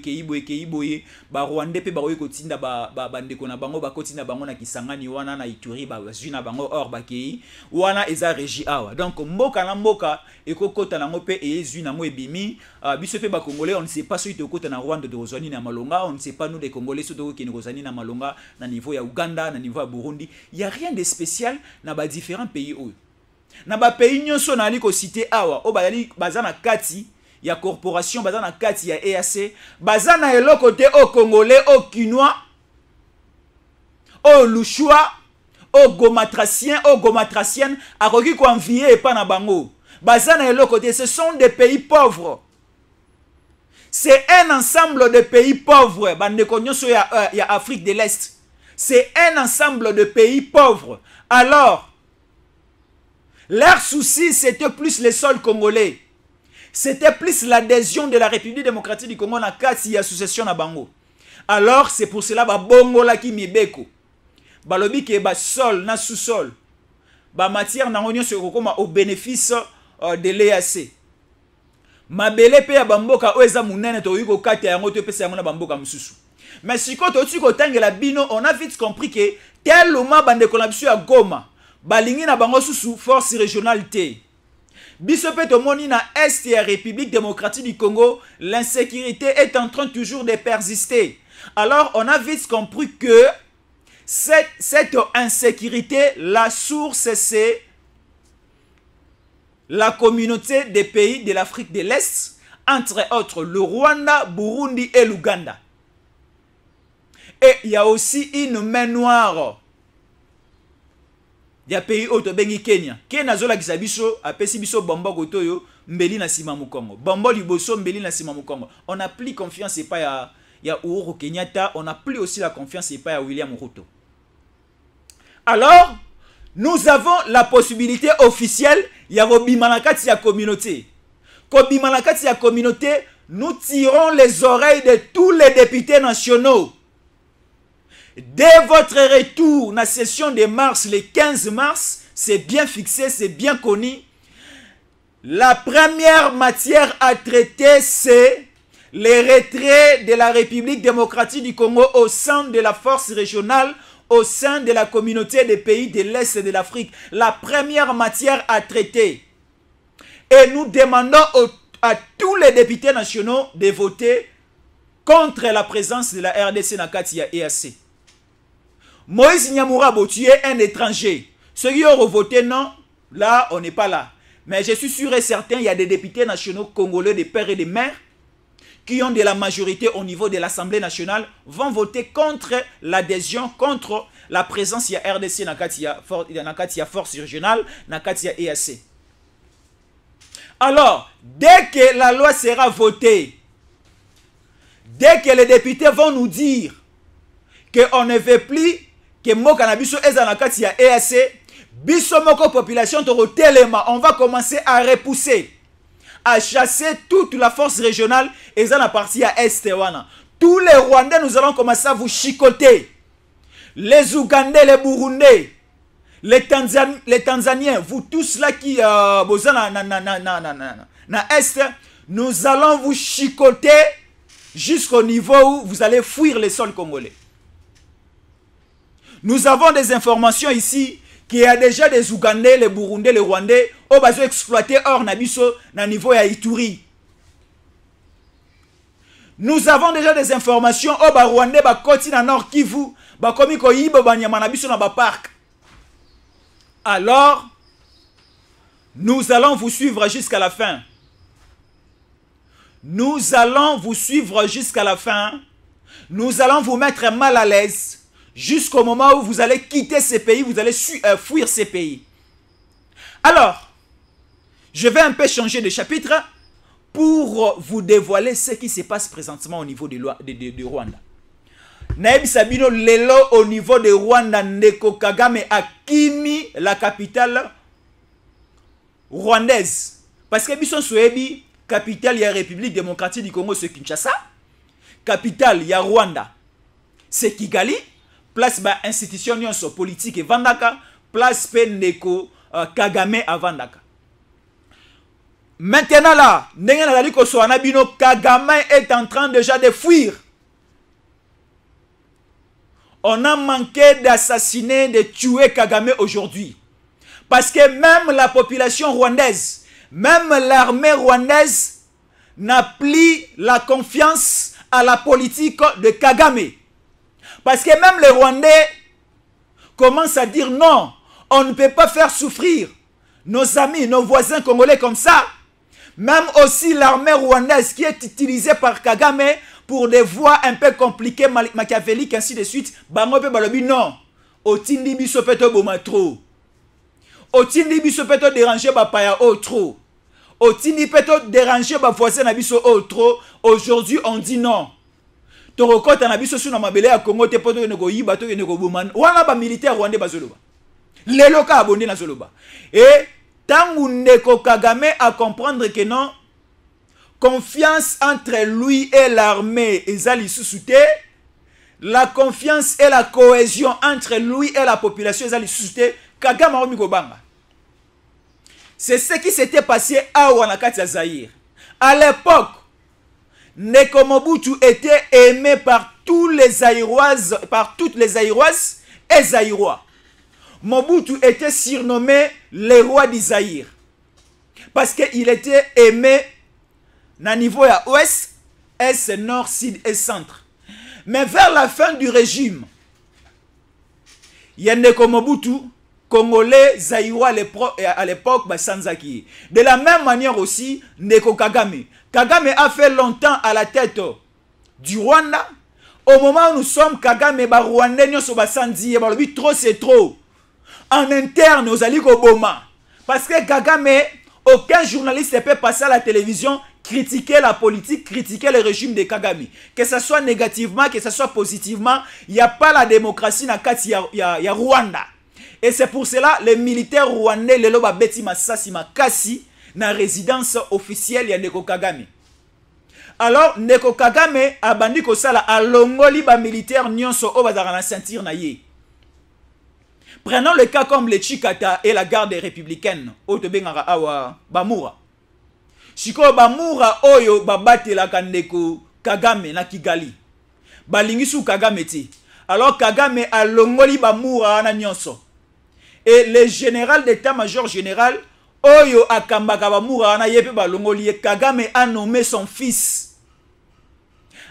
ba Rwanda pe ba ko tinda ba ndeko na bango ba kotinda bango na Kisangani wana na Ituri ba zuna bango or ba kei wana eza régi awa. Donc mboka na mboka ekokota nango pe ezui nango ebimi biso pe ba congolais on ne sait pas si to kota na Rwanda de Rosani na Malonga, on ne sait pas nous les congolais so to ki ni Rosani na Malonga na niveau ya Uganda na niveau ya Burundi. Il y a rien de spécial na ba différents pays oyo. Na ba pays nyonso na ali ko cité awa o ba ali bazana kati ya corporation bazana kati ya EAC bazana eloko te au congolais au quinois au louchois au gomatracien au gomatracienne akoki ko envier pa na bango bazana eloko te. Ce sont des pays pauvres. C'est un ensemble de pays pauvres. Il y a Afrique de l'Est. C'est un ensemble de pays pauvres. Alors, leur souci, c'était plus les sols congolais. C'était plus l'adhésion de la République démocratique du Congo na kati association na bango. Alors, c'est pour cela ba bongo la ki mibeko. Balobi ke ba sol na sous-sol. Ba matière na onyo se kokoma au bénéfice de l'EAC. Mabele pe ya bamboka o eza munene to yiko kati yango to pesa yango na bamboka mususu. Mais siko to tsiko tangela bino on a vite compris que tellement bande ko na biso ya Goma balingi na bango susu force régionale te. Biso pe to moni na est ya République démocratique du Congo, l'insécurité est en train toujours de persister. Alors on a vite compris que cette insécurité, la source c'est la communauté des pays de l'Afrique de l'Est, entre autres le Rwanda, Burundi et l'Ouganda. Et il y a aussi une main noire. Il y a pays autres, Kenya. Kenya zola kisabiso, apesi biso bombo kotoyo, mbeli na sima mukongo. Bombo liboso, mbeli na sima mukongo. On n'a plus confiance et pas il y a Uhuru Kenyatta, on n'a plus aussi la confiance et pas à William Ruto. Alors, nous avons la possibilité officielle, il y a Robimanakati ya communauté. Kobimanakati ya communauté, nous tirons les oreilles de tous les députés nationaux. Dès votre retour dans la session de mars, le 15 mars, c'est bien fixé, c'est bien connu. La première matière à traiter, c'est les retraits de la République démocratique du Congo au sein de la force régionale, au sein de la communauté des pays de l'Est de l'Afrique. La première matière à traiter. Et nous demandons à tous les députés nationaux de voter contre la présence de la RDC na kati ya EAC. Moïse Nyamurabo, tu es un étranger. Ceux qui ont voté non, là, on n'est pas là. Mais je suis sûr et certain, il y a des députés nationaux congolais, des pères et des mères, qui ont de la majorité au niveau de l'Assemblée nationale, vont voter contre l'adhésion, contre la présence de la RDC na kati ya force régionale, na kati ya EAC. Alors, dès que la loi sera votée, dès que les députés vont nous dire qu'on ne veut plus que Moka na biso eza na kati ya EAC, biso moko population toro telema, on va commencer à repousser, à chasser toute la force régionale eza na partie ya Est wana. Tous les Rwandais, nous allons commencer à vous chicoter. Les Ougandais, les Burundais, les Tanzaniens, vous tous là qui na Est, nous allons vous chicoter jusqu'au niveau où vous allez fuir les sols congolais. Nous avons des informations ici qu'il y a déjà des Ougandais, les Burundais, les Rwandais, qui ont exploité hors Nabiso, na niveau ya Ituri. Nous avons déjà des informations au Rwandais, Koti na Nord Kivu, komi ko yibo banyama na biso na ba parc. Alors, nous allons vous suivre jusqu'à la fin. Nous allons vous suivre jusqu'à la fin. Nous allons vous mettre mal à l'aise jusqu'au moment où vous allez quitter ces pays, vous allez fuir ces pays. Alors, je vais un peu changer de chapitre pour vous dévoiler ce qui se passe présentement au niveau de Rwanda. Naïb Sabino Lelo au niveau de Rwanda, Ndeko Kagame akimi la capitale rwandaise. Parce que Bison Souebi, capitale ya République démocratique du Congo, c'est Kinshasa. Capitale ya Rwanda, c'est Kigali. Place ba institution politique et Vandaka. Place pe Ndeko Kagame à Vandaka. Maintenant là, Kagame est en train déjà de fuir. On a manqué d'assassiner, de tuer Kagame aujourd'hui. Parce que même la population rwandaise, même l'armée rwandaise n'a plus la confiance à la politique de Kagame. Parce que même les Rwandais commencent à dire non, on ne peut pas faire souffrir nos amis, nos voisins congolais comme ça. Même aussi l'armée rwandaise qui est utilisée par Kagame pour des voies un peu compliquées, machiavéliques, ainsi de suite. Bango pe balobi non. Otindi biso peto boma trop. Otindi biso peto déranger ba paya o trop. Otindi peto déranger ba voisin na biso o trop. Aujourd'hui on dit non. Torokota na biso suna mabele ya Congo te poto neko yiba to neko boma. Wana ba militaire rwandais bazoloba. Lelo ka abonné na zoloba. Et tangu Ndeko Kagame à comprendre que non, confiance entre lui et l'armée ezali susute, la confiance et la cohésion entre lui et la population ezali susute, Kagame a banga. C'est ce qui s'était passé à Wanakati à Zaïre. À l'époque, Ndeko Mobutu était aimé par tous les Zaïroises, par toutes les Zaïroises et Zaïrois. Mobutu était surnommé le roi d'Isaïr. Parce qu'il était aimé na niveau à ouest, est, nord, sud et centre. Mais vers la fin du régime, il y a Ndeko Mobutu, Congolais, Zaïrois à l'époque, Sanzaki. De la même manière aussi, Ndeko Kagame. Kagame a fait longtemps à la tête du Rwanda. Au moment où nous sommes, Kagame, Rwandais, trop c'est trop. En interne, aux alliés Obama. Parce que Kagame, aucun journaliste ne peut passer à la télévision, critiquer la politique, critiquer le régime de Kagame. Que ce soit négativement, que ce soit positivement, il n'y a pas la démocratie dans il y a Rwanda. Et c'est pour cela les militaires rwandais, les loba beti masasi makasi, na résidence officielle ya Ndeko Kagame. Alors, Ndeko Kagame a bandi ko sala a longoli ba militaire nyonso o bazara na ceinture na ye. Prenons le cas comme les Chikata et la garde républicaine. Otobengara awa Bamura. Shiko Bamura oyo babate la Ndeko Kagame na Kigali. Balingisu Kagame ti. Alors Kagame a longoli Bamura na nyonso. Et le général d'état-major général Oyo akambaka bamura na yepe balongoli Kagame a nommé son fils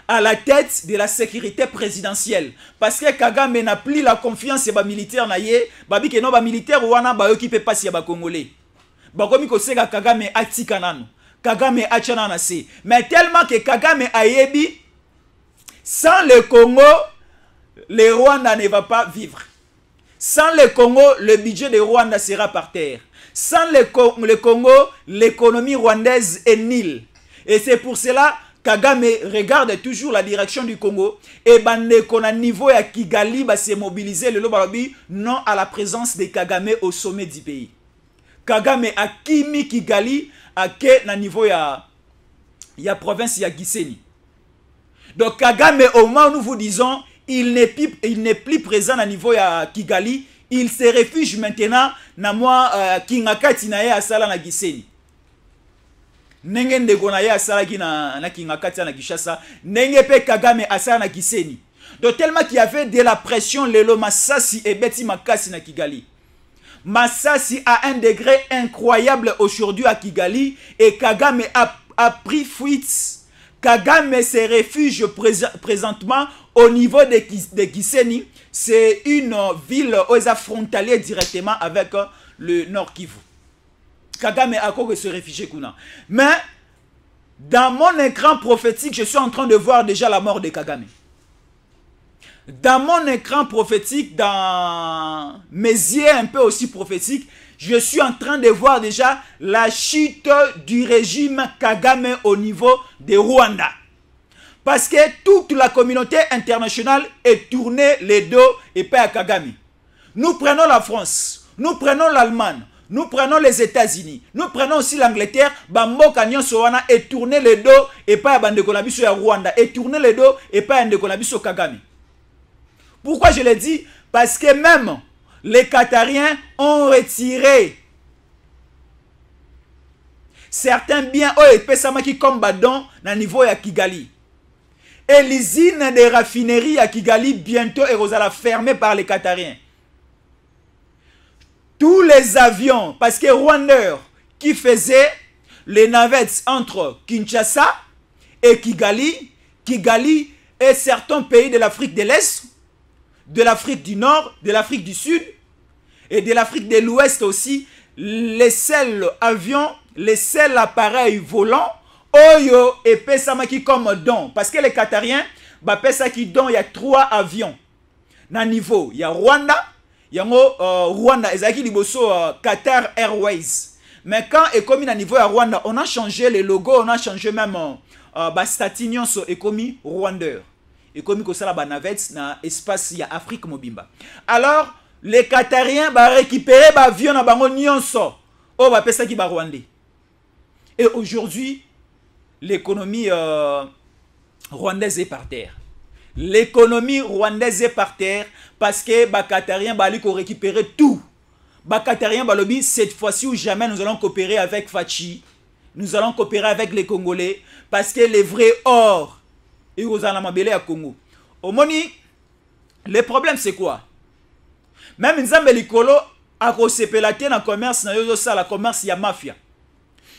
à la tête de la sécurité présidentielle. Parce que Kagame n'a plus la confiance et militaire na ye, babi ke no ba militaire wana ba occupé pas si ba congolais. Ba komi ko seka Kagame atika nanu. Kagame achana na se. Mais tellement que Kagame a yebi, sans le Congo, le Rwanda ne va pas vivre. Sans le Congo, le budget de Rwanda sera par terre. Sans le Congo, l'économie rwandaise est nulle. Et c'est pour cela Kagame regarde toujours la direction du Congo et qu'on a niveau à Kigali va se mobiliser le lobby non à la présence de Kagame au sommet du pays. Kagame a kimi Kigali à que na niveau ya province ya Gisenyi. Donc Kagame au moment où nous vous disons il n'est plus présent à niveau ya Kigali, il se réfugie maintenant na moi Kingakati na ye asala na Gisenyi. Nenge ndeko na ye asalaki na Kingakati na Kishasa, nenge pe Kagame asala na Gisenyi. Donc tellement qu'il y avait de la pression, Lelo Masasi et Beti Makasi na Kigali. Masasi a un degré incroyable aujourd'hui à Kigali et Kagame a pris fuite. Kagame se réfugie présentement au niveau de Gisenyi. C'est une ville aux frontalière directement avec le Nord Kivu. Kagame a quoi que se réfugier kuna. Mais dans mon écran prophétique, je suis en train de voir déjà la mort de Kagame. Dans mon écran prophétique, dans mes yeux un peu aussi prophétiques, je suis en train de voir déjà la chute du régime Kagame au niveau de Rwanda. Parce que toute la communauté internationale est tournée les dos et pas à Kagame. Nous prenons la France, nous prenons l'Allemagne, nous prenons les États-Unis, nous prenons aussi l'Angleterre, Bamboka Nyonsowana et tourner le dos et pas à Bandekonabiso ya Rwanda, et tourner le dos et pas à Bandekonabiso Kagame. Pourquoi je l'ai dit? Parce que même les Qatariens ont retiré certains biens et Pesamaki comme Badon na niveau ya Kigali. Et l'usine de raffinerie à Kigali bientôt est fermée par les Qatariens. Tous les avions, parce que Rwanda qui faisait les navettes entre Kinshasa et Kigali, Kigali et certains pays de l'Afrique de l'Est, de l'Afrique du Nord, de l'Afrique du Sud et de l'Afrique de l'Ouest aussi, les seuls avions, les seuls appareils volants, Oyo et Pesamaki comme don. Parce que les Qatariens, Pesaki don, il y a 3 avions. Na niveau, il y a Rwanda, il y a Rwanda, Ezaki Liboso, Qatar Airways. Mais quand est commis à niveau à Rwanda, on a changé les logos, on a changé même Bastatignon et commis Rwanda. Et commis que ça la navette na espace il y a Afrique Mobimba. Alors les Qatariens ba récupérer ba avion na bango nyonso. Oh ba pesa ki ba Rwandais. Et aujourd'hui l'économie rwandaise est par terre. L'économie rwandaise est par terre parce que les Qatariens ont récupéré tout. Les Qatariens ont dit cette fois-ci ou jamais nous allons coopérer avec Fachi. Nous allons coopérer avec les Congolais parce que les vrais or et aux Alamabélé à Congo. Au Moni, le problème c'est quoi? Même Nzambe Likolo a consépelaté dans le commerce, dans le commerce, il y a mafia.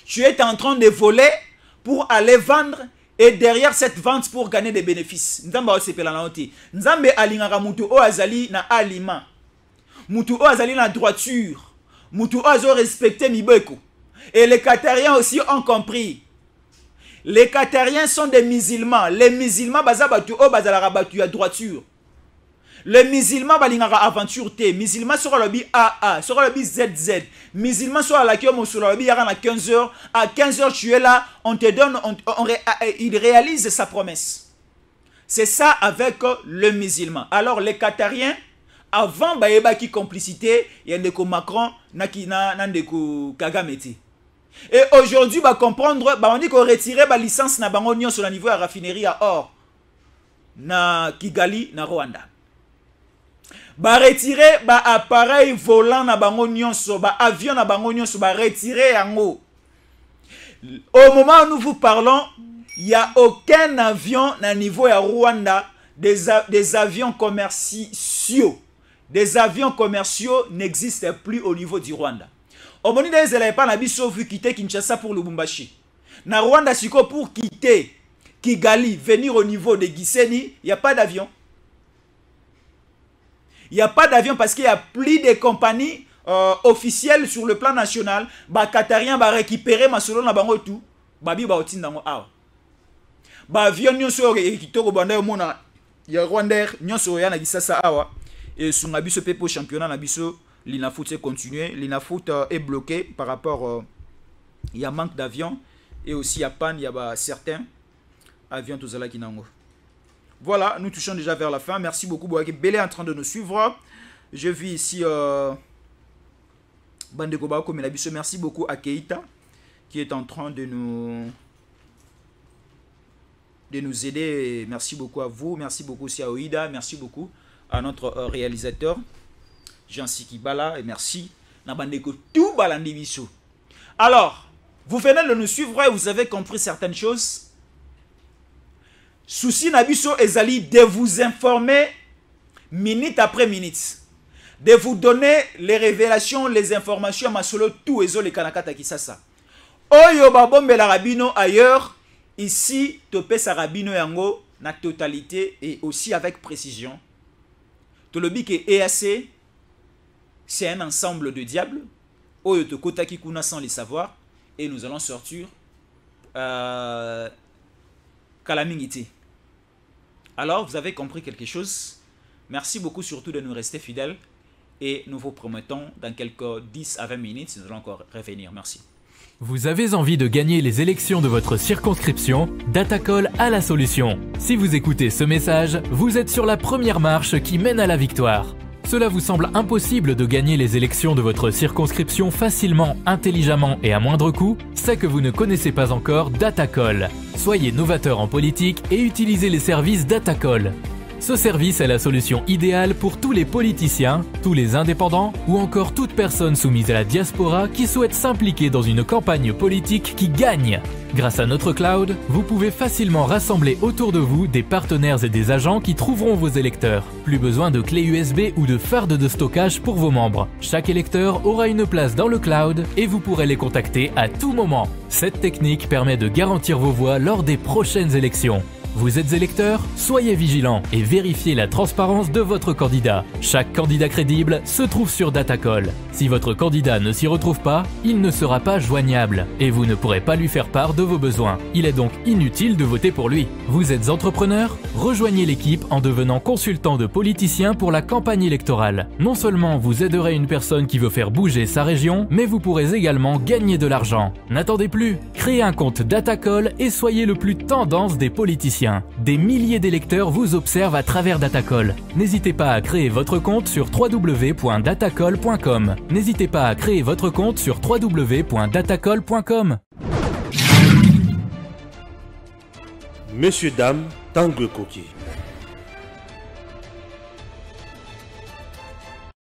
Tu es en train de voler pour aller vendre. Et derrière cette vente pour gagner des bénéfices. Nzambe osepela na oti. Nzambe alingaka mutu o azali na aliment. Mutu o azali na droiture. Mutu o azo respecter mibeko. Et les Qatariens aussi ont compris. Les Qatariens sont des musulmans. Les musulmans baza batu o bazala batu ya droiture. Les musulmans balingaka aventure te. Musulmans sur le bi AA, sur le bi ZZ. Musulmans sur la kiom sur le bi yara na 15h. À 15h tu es là, on te donne, il réalise sa promesse. C'est ça avec le musulman. Alors les Qatariens, avant baeba qui complicité, il y a ndeko Macron, na ndeko Kagame. Et aujourd'hui va comprendre, on dit qu'on retire la licence na bango nyon sur le niveau de raffinerie à or na Kigali na Rwanda. Ba retirer ba appareil volant na bango nyonso, ba avion na bango nyonso, ba retirer yango. Au moment où nous vous parlons, il n'y a aucun avion na niveau à Rwanda, des avions commerciaux. Des avions commerciaux n'existent plus au niveau du Rwanda. Omoni Ezela pas na biso vu quitter Kinshasa pour Lubumbashi. Na Rwanda siko pour quitter Kigali, venir au niveau de Gisenyi, il n'y a pas d'avion. Il n'y a pas d'avion parce qu'il y a plus de compagnies officielles sur le plan national. Bah Qatarien va récupérer ma solo na bango tout. Babi ba otinda ngo awa. Ba avion nyonso kitoko banda mona ya Rwandair nyonso ya na Gisasa awa. Et sur na biso pepo championnat na biso l'Inafoot c'est continuer. L'Inafoot est bloqué par rapport il y a manque d'avions et aussi il y a panne, il y a certains avions tous là qui n'ont. Voilà, nous touchons déjà vers la fin. Merci beaucoup Boaké Belé en train de nous suivre. Je vis ici Bandeko Bako Melabiso. Merci beaucoup à Keita qui est en train de nous aider. Merci beaucoup à vous. Merci beaucoup aussi à Oida. Merci beaucoup à notre réalisateur Jean-Siki Bala. Et merci na Bandeko tout Balandi Biso. Alors, vous venez de nous suivre et vous avez compris certaines choses. Souci Nabiso Ezali de vous informer minute après minute, de vous donner les révélations, les informations à Masolo, tout ezo le Kanakata Kisasa. Oyo babombe la rabino ailleurs, ici topé sa rabino yango na totalité et aussi avec précision. Tolobi que EAC c'est un ensemble de diables. Oyo to kotaki kuna sans les savoir et nous allons sortir Kalamingiti. Alors, vous avez compris quelque chose. Merci beaucoup surtout de nous rester fidèles. Et nous vous promettons, dans quelques 10 à 20 minutes, nous allons encore revenir. Merci. Vous avez envie de gagner les élections de votre circonscription? Datacall a la solution. Si vous écoutez ce message, vous êtes sur la première marche qui mène à la victoire. Cela vous semble impossible de gagner les élections de votre circonscription facilement, intelligemment et à moindre coût? C'est que vous ne connaissez pas encore Datacall. Soyez novateur en politique et utilisez les services Datacall. Ce service est la solution idéale pour tous les politiciens, tous les indépendants ou encore toute personne soumise à la diaspora qui souhaite s'impliquer dans une campagne politique qui gagne. Grâce à notre cloud, vous pouvez facilement rassembler autour de vous des partenaires et des agents qui trouveront vos électeurs. Plus besoin de clés USB ou de fardes de stockage pour vos membres. Chaque électeur aura une place dans le cloud et vous pourrez les contacter à tout moment. Cette technique permet de garantir vos voix lors des prochaines élections. Vous êtes électeur? Soyez vigilant et vérifiez la transparence de votre candidat. Chaque candidat crédible se trouve sur Datacall. Si votre candidat ne s'y retrouve pas, il ne sera pas joignable et vous ne pourrez pas lui faire part de vos besoins. Il est donc inutile de voter pour lui. Vous êtes entrepreneur? Rejoignez l'équipe en devenant consultant de politiciens pour la campagne électorale. Non seulement vous aiderez une personne qui veut faire bouger sa région, mais vous pourrez également gagner de l'argent. N'attendez plus, créez un compte Datacall et soyez le plus tendance des politiciens. Des milliers d'électeurs vous observent à travers Datacall. N'hésitez pas à créer votre compte sur www.datacall.com. N'hésitez pas à créer votre compte sur www.datacall.com. Messieurs, dames, Tanguy Koki.